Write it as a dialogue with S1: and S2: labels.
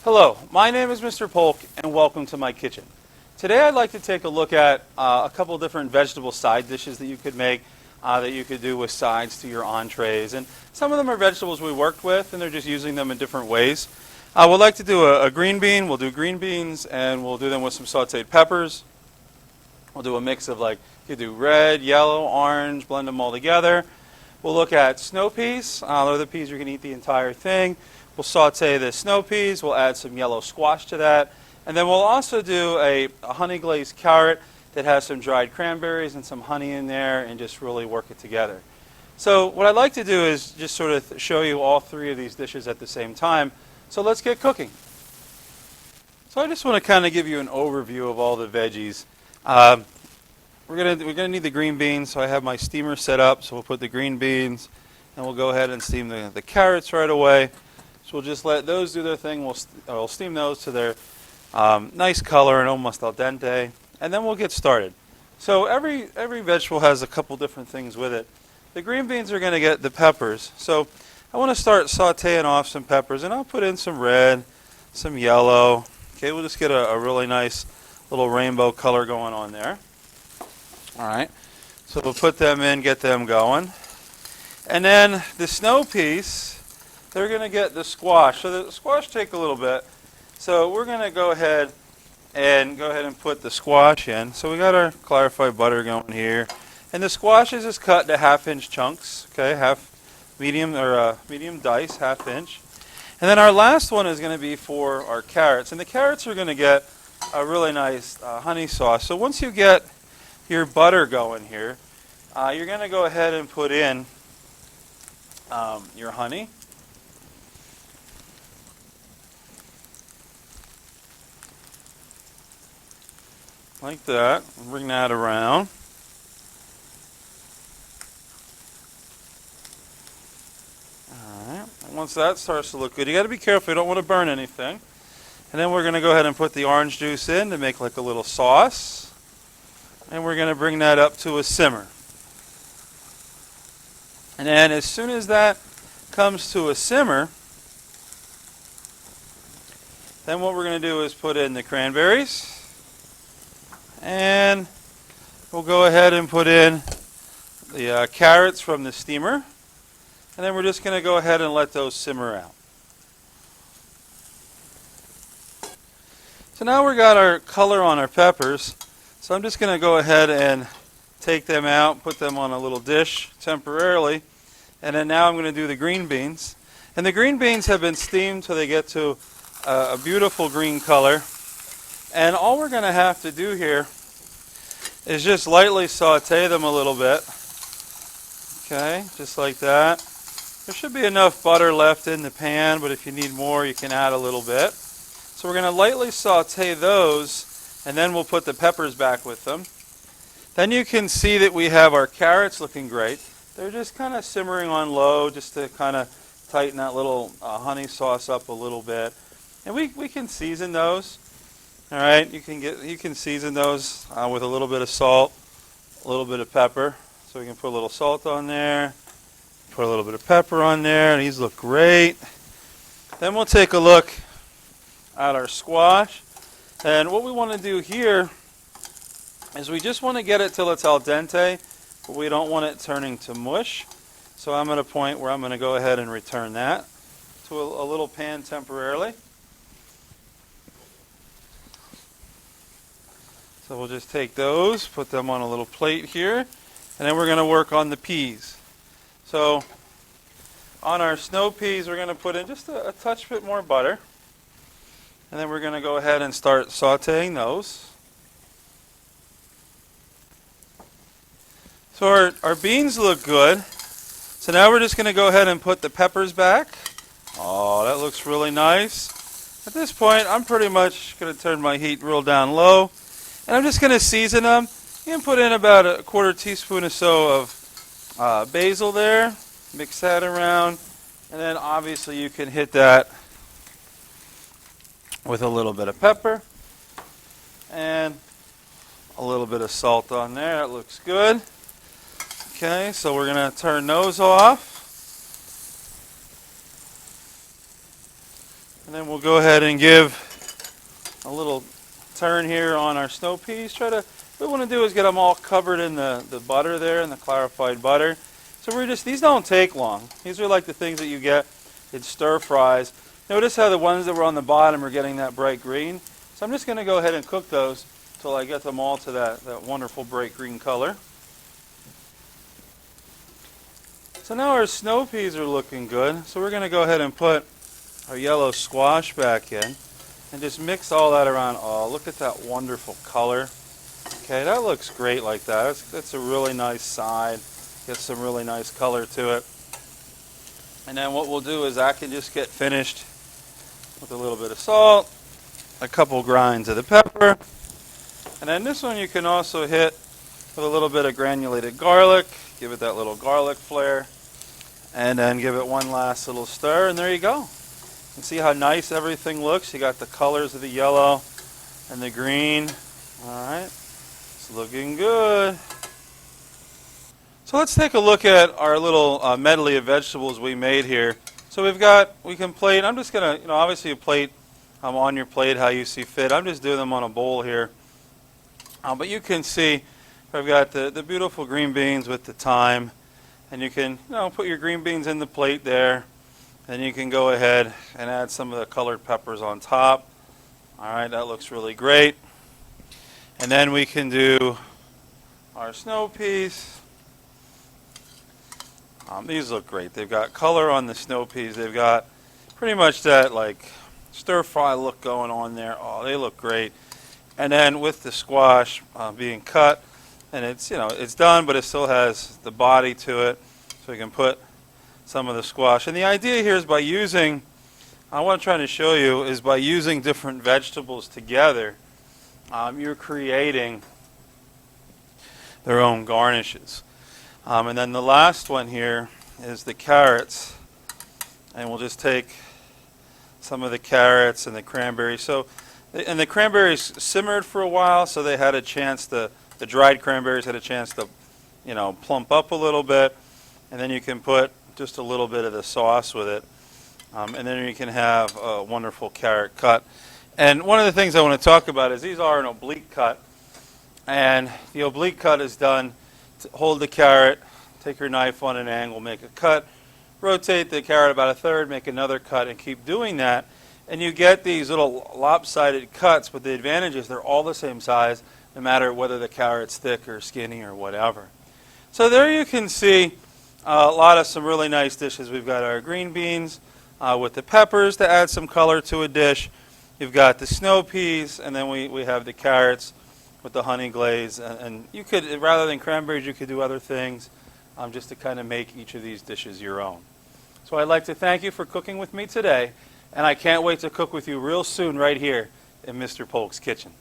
S1: Hello, my name is Mr. Polk and welcome to my kitchen. Today I'd like to take a look at a couple different vegetable side dishes that you could make, that you could do with sides to your entrees. And some of them are vegetables we worked with and they're just using them in different ways. We'd like to do a green bean. We'll do green beans and we'll do them with some sauteed peppers. We'll do a mix of you do red, yellow, orange, blend them all together. We'll look at snow peas. They're the peas you're going to eat the entire thing. We'll saute the snow peas. We'll add some yellow squash to that. And then we'll also do a honey glazed carrot that has some dried cranberries and some honey in there and just really work it together. So what I'd like to do is just sort of show you all three of these dishes at the same time. So let's get cooking. So I just want to kind of give you an overview of all the veggies. We're gonna need the green beans, so I have my steamer set up. So we'll put the green beans, and we'll go ahead and steam the carrots right away. So we'll just let those do their thing. We'll steam those to their nice color and almost al dente, and then we'll get started. So every vegetable has a couple different things with it. The green beans are gonna get the peppers. So I want to start sauteing off some peppers, and I'll put in some red, some yellow. Okay, we'll just get a really nice little rainbow color going on there. All right, so we'll put them in, get them going. And then the snow peas, they're going to get the squash. So the squash take a little bit. So we're going to go ahead and put the squash in. So we got our clarified butter going here. And the squash is just cut into half-inch chunks, okay, medium dice, half-inch. And then our last one is going to be for our carrots. And the carrots are going to get a really nice honey sauce. So once you get your butter going here, you're going to go ahead and put in your honey. Like that. Bring that around. Alright. Once that starts to look good, you got to be careful. You don't want to burn anything. And then we're going to go ahead and put the orange juice in to make like a little sauce. And we're going to bring that up to a simmer. And then as soon as that comes to a simmer, then what we're going to do is put in the cranberries. And we'll go ahead and put in the carrots from the steamer. And then we're just going to go ahead and let those simmer out. So now we've got our color on our peppers. So I'm just going to go ahead and take them out, put them on a little dish temporarily. And then now I'm going to do the green beans. And the green beans have been steamed till they get to a beautiful green color. And all we're going to have to do here is just lightly saute them a little bit. Okay, just like that. There should be enough butter left in the pan, but if you need more, you can add a little bit. So we're going to lightly saute those, and then we'll put the peppers back with them. Then you can see that we have our carrots looking great. They're just kind of simmering on low just to kind of tighten that little honey sauce up a little bit. And we can season those. All right, you can season those with a little bit of salt, a little bit of pepper. So we can put a little salt on there, put a little bit of pepper on there, and these look great. Then we'll take a look at our squash. And what we want to do here is we just want to get it till it's al dente, but we don't want it turning to mush. So I'm at a point where I'm going to go ahead and return that to a little pan temporarily. So we'll just take those, put them on a little plate here, and then we're going to work on the peas. So on our snow peas, we're going to put in just a touch bit more butter. And then we're going to go ahead and start sauteing those. So our beans look good. So now we're just going to go ahead and put the peppers back. Oh, that looks really nice. At this point, I'm pretty much going to turn my heat real down low. And I'm just going to season them. You can put in about a quarter teaspoon or so of basil there. Mix that around. And then obviously you can hit that with a little bit of pepper and a little bit of salt on there. That looks good. Okay, so we're going to turn those off. And then we'll go ahead and give a little turn here on our snow peas. What we want to do is get them all covered in the butter there, in the clarified butter. So these don't take long. These are like the things that you get in stir fries. Notice how the ones that were on the bottom are getting that bright green. So I'm just going to go ahead and cook those until I get them all to that wonderful bright green color. So now our snow peas are looking good. So we're going to go ahead and put our yellow squash back in and just mix all that around. Oh, look at that wonderful color. Okay, that looks great like that. That's a really nice side. Get some really nice color to it. And then what we'll do is that can just get finished with a little bit of salt, a couple grinds of the pepper, and then this one you can also hit with a little bit of granulated garlic. Give it that little garlic flair, and then give it one last little stir, and there you go. You can see how nice everything looks. You got the colors of the yellow and the green. All right, it's looking good. So let's take a look at our little medley of vegetables we made here. So we can plate. I'm just gonna, obviously you plate on your plate how you see fit. I'm just doing them on a bowl here. But you can see I've got the beautiful green beans with the thyme, and you can put your green beans in the plate there, and you can go ahead and add some of the colored peppers on top. All right, that looks really great. And then we can do our snow peas. These look great. They've got color on the snow peas. They've got pretty much that like stir fry look going on there. Oh, they look great. And then with the squash being cut, and it's done, but it still has the body to it, so you can put some of the squash. And the idea here is what I'm trying to show you is by using different vegetables together, you're creating their own garnishes. And then the last one here is the carrots. And we'll just take some of the carrots and the cranberries. And the cranberries simmered for a while, so they had a chance the dried cranberries had a chance to, plump up a little bit. And then you can put just a little bit of the sauce with it. And then you can have a wonderful carrot cut. And one of the things I want to talk about is these are an oblique cut. And the oblique cut is done to hold the carrot, take your knife on an angle, make a cut, rotate the carrot about a third, make another cut, and keep doing that. And you get these little lopsided cuts, but the advantage is they're all the same size, no matter whether the carrot's thick or skinny or whatever. So there you can see a lot of some really nice dishes. We've got our green beans with the peppers to add some color to a dish. You've got the snow peas, and then we have the carrots with the honey glaze. And you could, rather than cranberries, you could do other things just to kind of make each of these dishes your own. So I'd like to thank you for cooking with me today, and I can't wait to cook with you real soon right here in Mr. Polk's kitchen.